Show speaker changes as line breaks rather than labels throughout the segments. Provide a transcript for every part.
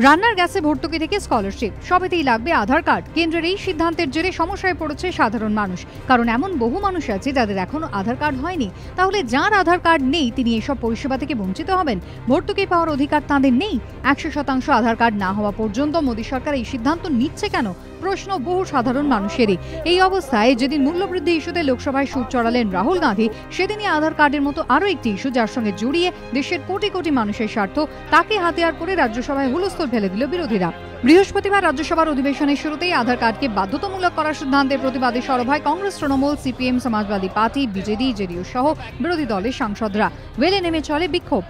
রান্নার গ্যাসে ভর্তুকি থেকে স্কলারশিপ সবেতেই লাগবে আধার কার্ড। কেন্দ্রের এই সিদ্ধান্তের জেরে সমস্যায় পড়েছে সাধারণ মানুষ, কারণ এমন বহু মানুষ আছে যাদের এখনো আধার কার্ড হয়নি। তাহলে যার আধার কার্ড নেই তিনি এসব পরিষেবা থেকে বঞ্চিত হবেন। ভর্তুকি পাওয়ার অধিকার তাঁদের নেই। 100% আধার কার্ড না হওয়া পর্যন্ত মোদী সরকার এই সিদ্ধান্ত নিচ্ছে কেন, প্রশ্ন বহু সাধারণ মানুষেরই। এই অবস্থায় যেদিন মূল্যবৃদ্ধি ইস্যুতে লোকসভায় সুর চড়ালেন রাহুল গান্ধী, সেদিনই আধার কার্ডের মতো আরও একটি ইস্যু যার সঙ্গে জড়িয়ে দেশের কোটি কোটি মানুষের স্বার্থ, তাকে হাতিয়ার করে রাজ্যসভায় হুলস্থুল ফেলে দিল বিরোধীরা। বৃহস্পতিবার রাজ্যসভার অধিবেশনের শুরুতেই আধার কার্ডকে বাধ্যতামূলক করার সিদ্ধান্তের প্রতিবাদে সরব হয় Congress, Trinamool, CPM, Samajwadi party, BJD, JDU সহ বিরোধী দলের সাংসদরা। ওয়েলে নেমে চলে বিক্ষোভ।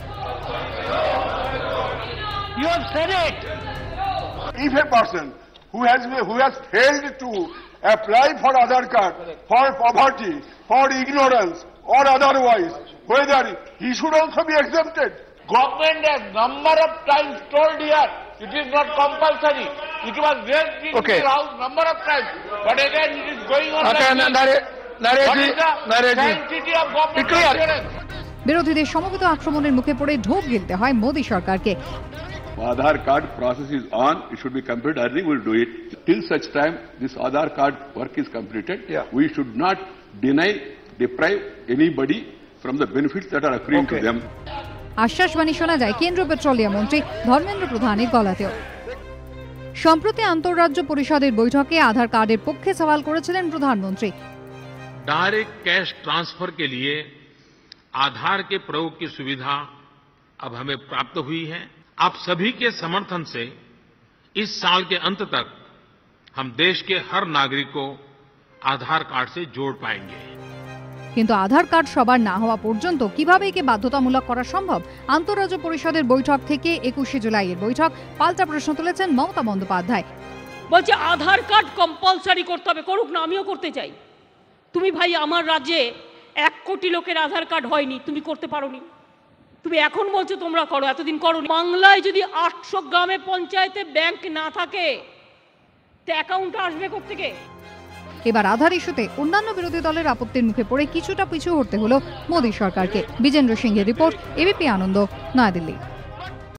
Who has failed to apply for Aadhaar card for poverty, for ignorance or otherwise, whether he should also be exempted.
Government has number of times told here it is not compulsory. It was raised in the House number of times, but again it is going on like sanctity of government assurance.
বিরোধীদের সমবেত আক্রমণের মুখে পড়ে ঢোক গিলতে হয় মোদী সরকারকে।
Aadhaar card process is on. It should be completed early. We'll do it. Till such time this Aadhaar card work is completed, we should not deprive anybody from the benefits that are accruing to them.
আশ্বাসবাণী শোনা যায় কেন্দ্রীয় petroleum মন্ত্রী ধর্মেন্দ্র প্রধানের গলাতেও। সম্প্রতি আন্তঃরাজ্য পরিষদের বৈঠকে আধার কার্ডের পক্ষে সওয়াল করেছিলেন প্রধানমন্ত্রী।
डायरेक्ट कैश ट्रांसफर के लिए आधार के प्रयोग की सुविधा अब हमें प्राप्त हुई है। आप सभी के समर्थन से इस साल के अंत तक हम देश के हर नागरिक को आधार कार्ड से जोड़ पाएंगे।
কিন্তু আধার কার্ড সবার না হওয়া পর্যন্ত কিভাবে একে বাধ্যতামূলক করা সম্ভব? আন্তঃরাজ্য পরিষদের বৈঠক থেকে 21শে জুলাইয়ের বৈঠক, পাল্টা প্রশ্ন তুলেছেন মমতা বন্দ্যোপাধ্যায়।
বলছে আধার কার্ড কম্পালসারি করতে হবে, করুক না, আমিও করতে চাই। তুমি ভাই আমার রাজ্যে 1 কোটি লোকের আধার কার্ড হয়নি, তুমি করতে পারোনি, তুমি এখন বলছো তোমরা করো, এতদিন করো। বাংলায় যদি 800 গ্রামে পঞ্চায়েতে ব্যাংক না থাকে তো অ্যাকাউন্ট আসবে কোত্থেকে?
এবার আধার ইস্যুতে অন্যান্য বিরোধী দলের আপত্তির মুখে পড়ে কিছুটা পিছু হটতে হলো মোদী সরকারকে। বিজেন্দ্র সিংহের রিপোর্ট, এবিপি আনন্দ, নয়াদিল্লি।